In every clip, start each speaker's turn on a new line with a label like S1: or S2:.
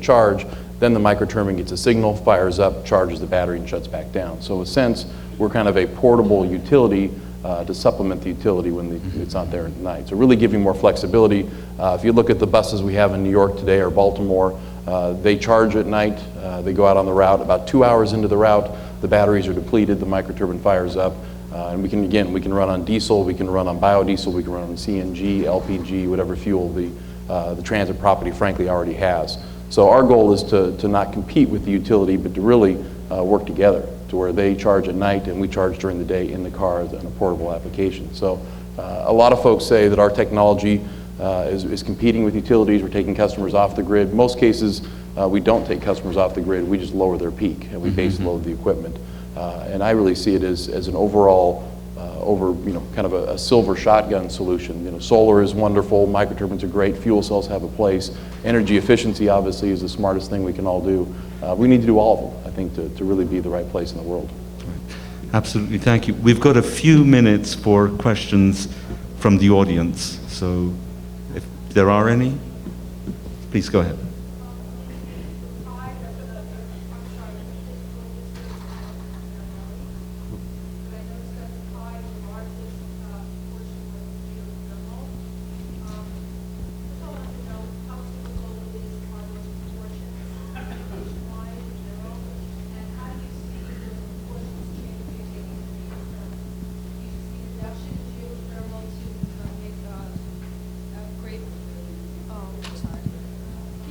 S1: charge, then the microturbine gets a signal, fires up, charges the battery, and shuts back down. So in a sense, we're kind of a portable utility to supplement the utility when it's not there at night. So really giving more flexibility. If you look at the buses we have in New York today or Baltimore, they charge at night, they go out on the route. About 2 hours into the route, the batteries are depleted, the microturbine fires up, and we can run on diesel, we can run on biodiesel, we can run on CNG, LPG, whatever fuel the transit property frankly already has. So our goal is to not compete with the utility, but to really work together to where they charge at night and we charge during the day in the car in a portable application. So a lot of folks say that our technology is competing with utilities. We're taking customers off the grid. Most cases, we don't take customers off the grid. We just lower their peak and we base load the equipment. And I really see it as an overall, kind of a silver shotgun solution. Solar is wonderful, microturbines are great, fuel cells have a place. Energy efficiency obviously is the smartest thing we can all do. We need to do all of them, I think, to really be the right place in the world.
S2: Absolutely, thank you. We've got a few minutes for questions from the audience. So if there are any, please go ahead.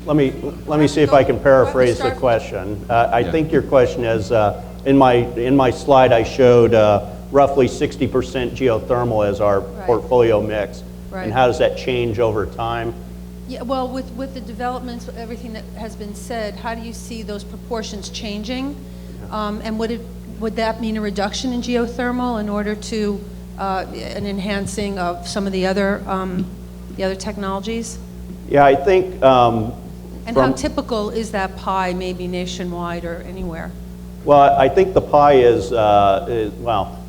S3: Let me see if I can paraphrase the question. I think your question is, in my slide I showed roughly 60% geothermal as our portfolio mix.
S4: Right.
S3: And how does that change over time?
S4: Yeah, well, with the developments, everything that has been said, how do you see those proportions changing? And would that mean a reduction in geothermal in order to an enhancing of some of the other technologies?
S3: Yeah, I think
S4: and how typical is that pie, maybe nationwide or anywhere?
S3: Well, I think the pie is well,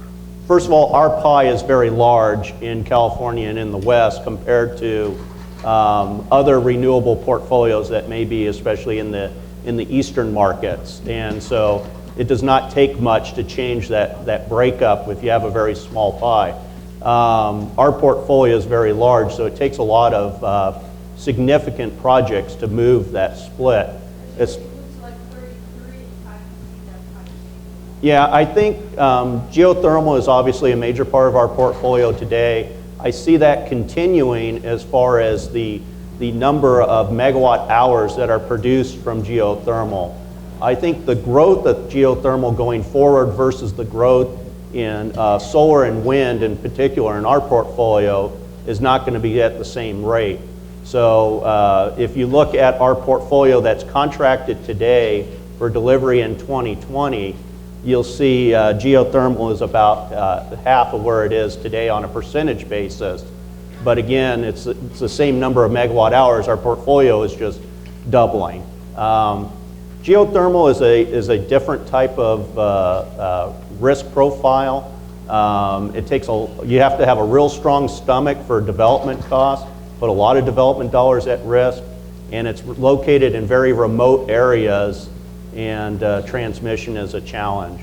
S3: first of all, our pie is very large in California and in the West compared to other renewable portfolios that may be, especially in the eastern markets. And so it does not take much to change that breakup if you have a very small pie. Our portfolio is very large, so it takes a lot of significant projects to move that split. Yeah, I think geothermal is obviously a major part of our portfolio today. I see that continuing as far as the number of megawatt hours that are produced from geothermal. I think the growth of geothermal going forward versus the growth in solar and wind in particular in our portfolio is not going to be at the same rate. So if you look at our portfolio that's contracted today for delivery in 2020, you'll see geothermal is about half of where it is today on a percentage basis. But again, it's the same number of megawatt hours. Our portfolio is just doubling. Geothermal is a different type of risk profile. You have to have a real strong stomach for development costs, put a lot of development dollars at risk, and it's located in very remote areas, and transmission is a challenge.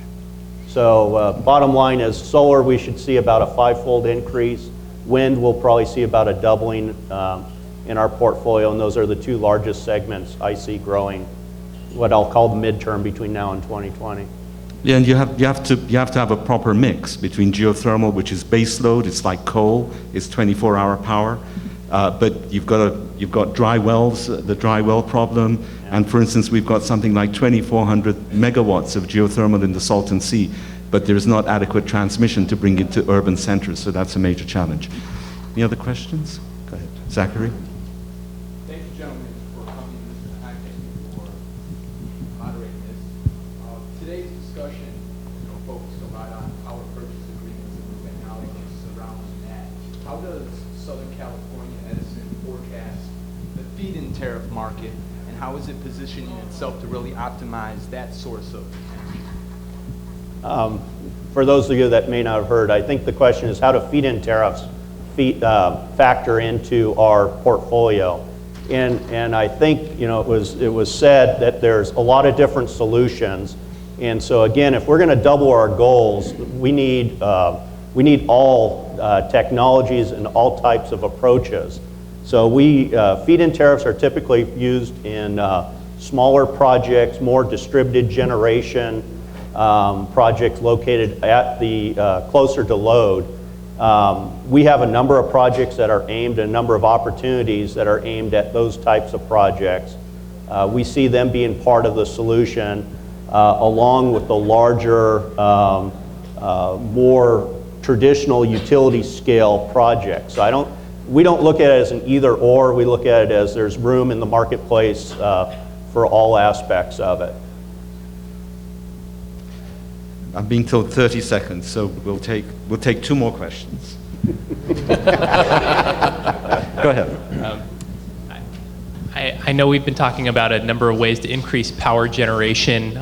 S3: So bottom line is solar, we should see about a 5-fold increase. Wind, we'll probably see about a doubling in our portfolio, and those are the two largest segments I see growing, what I'll call the midterm between now and 2020.
S2: Yeah, and you have to have a proper mix between geothermal, which is base load, it's like coal, it's 24-hour power, but you've got dry wells, the dry well problem, and for instance, we've got something like 2,400 megawatts of geothermal in the Salton Sea, but there's not adequate transmission to bring it to urban centers, so that's a major challenge. Any other questions? Go ahead, Zachary.
S5: Thank you, gentlemen, for coming. I thank you for moderating this. Today's discussion focused a lot on power purchase agreements and the technologies surrounding that. How does Southern California Edison forecast the feed-in tariff market, and how is it positioning itself to really optimize that source of energy?
S3: For those of you that may not have heard, I think the question is how do feed-in tariffs factor into our portfolio. And I think, you know, it was said that there's a lot of different solutions. And so again, if we're going to double our goals, we need all technologies and all types of approaches. So feed-in tariffs are typically used in smaller projects, more distributed generation projects located at the closer to load. We have a number of projects that are aimed at a number of opportunities that are aimed at those types of projects. We see them being part of the solution along with the larger, more traditional utility scale projects. So we don't look at it as an either or, we look at it as there's room in the marketplace for all aspects of it.
S2: I'm being told 30 seconds, so we'll take 2 more questions. Go ahead.
S6: I know we've been talking about a number of ways to increase power generation,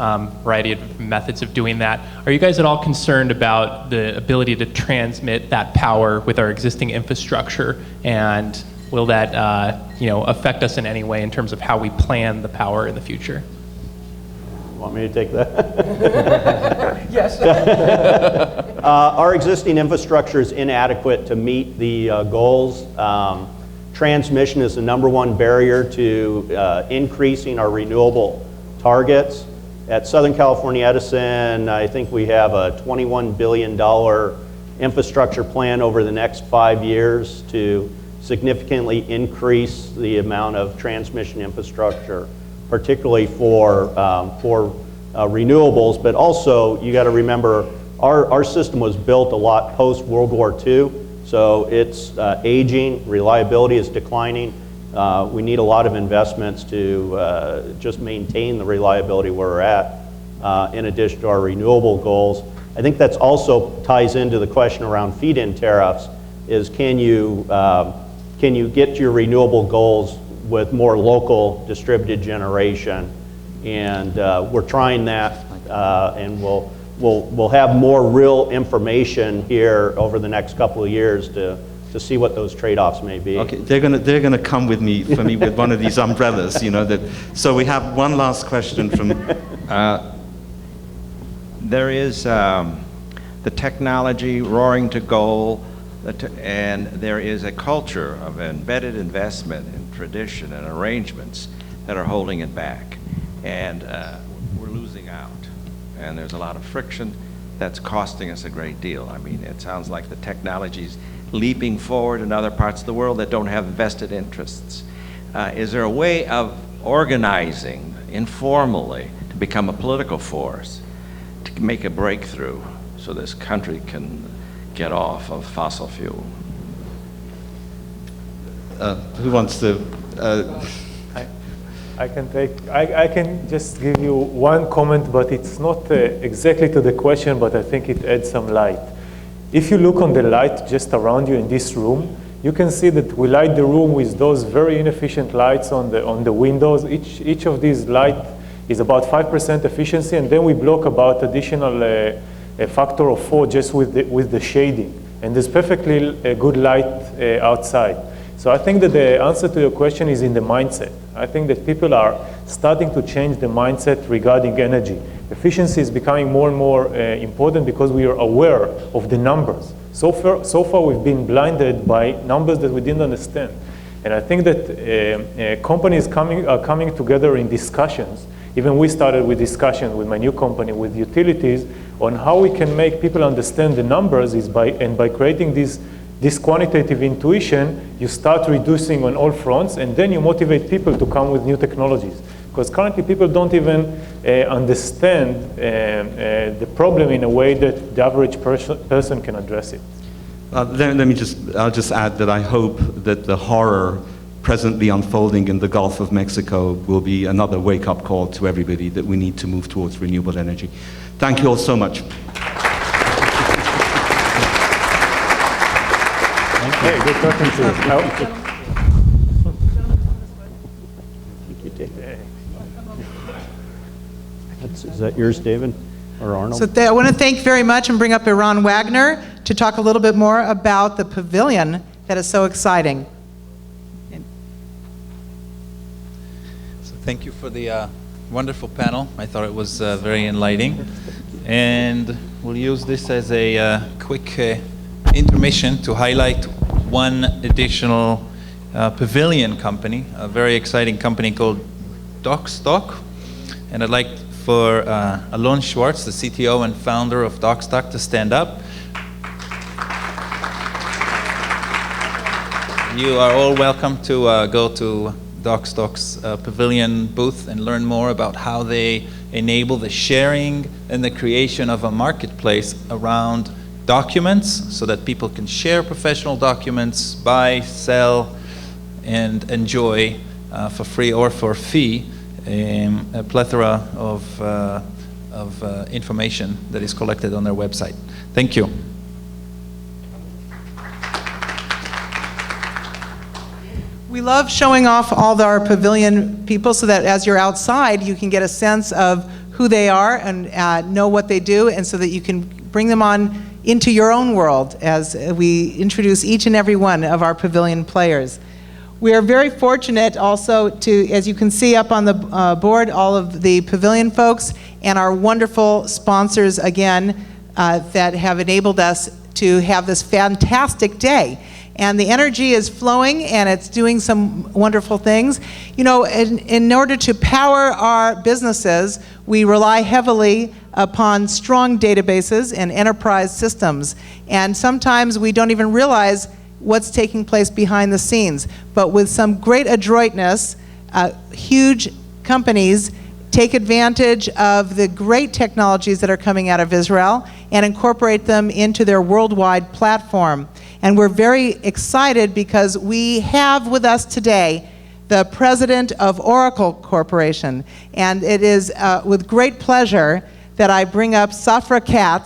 S6: variety of methods of doing that. Are you guys at all concerned about the ability to transmit that power with our existing infrastructure? And will that affect us in any way in terms of how we plan the power in the future?
S3: Want me to take that?
S5: Yes.
S3: Our existing infrastructure is inadequate to meet the goals. Transmission is the #1 barrier to increasing our renewable targets. At Southern California Edison, I think we have a $21 billion infrastructure plan over the next 5 years to significantly increase the amount of transmission infrastructure, particularly for renewables. But also, you got to remember, our system was built a lot post World War II. So it's aging, reliability is declining. We need a lot of investments to just maintain the reliability where we're at, in addition to our renewable goals. I think that's also ties into the question around feed-in tariffs, is can you get your renewable goals with more local distributed generation? And we're trying that, and we'll have more real information here over the next couple of years to see what those trade-offs may be.
S2: Okay, they're gonna come with me with one of these umbrellas, you know. So we have one last question from.
S7: There is the technology roaring to goal, and there is a culture of embedded investment in tradition and arrangements that are holding it back, and we're losing out. And there's a lot of friction that's costing us a great deal. I mean, it sounds like the technology's leaping forward in other parts of the world that don't have vested interests. Is there a way of organizing informally to become a political force, to make a breakthrough so this country can get off of fossil fuel?
S2: Who wants to?
S8: I can just give you one comment, but it's not exactly to the question, but I think it adds some light. If you look on the light just around you in this room, you can see that we light the room with those very inefficient lights on the windows. Each of these lights is about 5% efficiency, and then we block about additional a factor of 4 just with the shading. And there's perfectly good light outside. So I think that the answer to your question is in the mindset. I think that people are starting to change the mindset regarding energy. Efficiency is becoming more and more important because we are aware of the numbers. So far we've been blinded by numbers that we didn't understand. And I think that companies are coming together in discussions. Even we started with discussion with my new company, with utilities, on how we can make people understand the numbers by creating this quantitative intuition, you start reducing on all fronts, and then you motivate people to come with new technologies. Because currently people don't even understand the problem in a way that the average person can address it.
S2: I'll just add that I hope that the horror presently unfolding in the Gulf of Mexico will be another wake-up call to everybody that we need to move towards renewable energy. Thank you all so much.
S8: Hey, good talking to you.
S3: Thank you, David. Is that yours, David, or Arnold?
S9: So I want to thank very much and bring up Eran Wagner to talk a little bit more about the pavilion that is so exciting.
S10: Thank you for the wonderful panel. I thought it was very enlightening. And we'll use this as a quick intermission to highlight one additional pavilion company, a very exciting company called DocStock. And I'd like for Alon Schwartz, the CTO and founder of DocStock, to stand up. You are all welcome to go to DocStock's pavilion booth and learn more about how they enable the sharing and the creation of a marketplace around documents so that people can share professional documents, buy, sell, and enjoy for free or for a fee a plethora of information that is collected on their website. Thank you.
S9: We love showing off all our pavilion people so that as you're outside, you can get a sense of who they are and know what they do, and so that you can bring them on into your own world as we introduce each and every one of our pavilion players. We are very fortunate also to, as you can see up on the board, all of the pavilion folks and our wonderful sponsors again that have enabled us to have this fantastic day. And the energy is flowing, and it's doing some wonderful things. You know, in order to power our businesses, we rely heavily upon strong databases and enterprise systems. And sometimes we don't even realize what's taking place behind the scenes. But with some great adroitness, huge companies take advantage of the great technologies that are coming out of Israel and incorporate them into their worldwide platform. And we're very excited because we have with us today the president of Oracle Corporation. And it is with great pleasure that I bring up Safra Katz,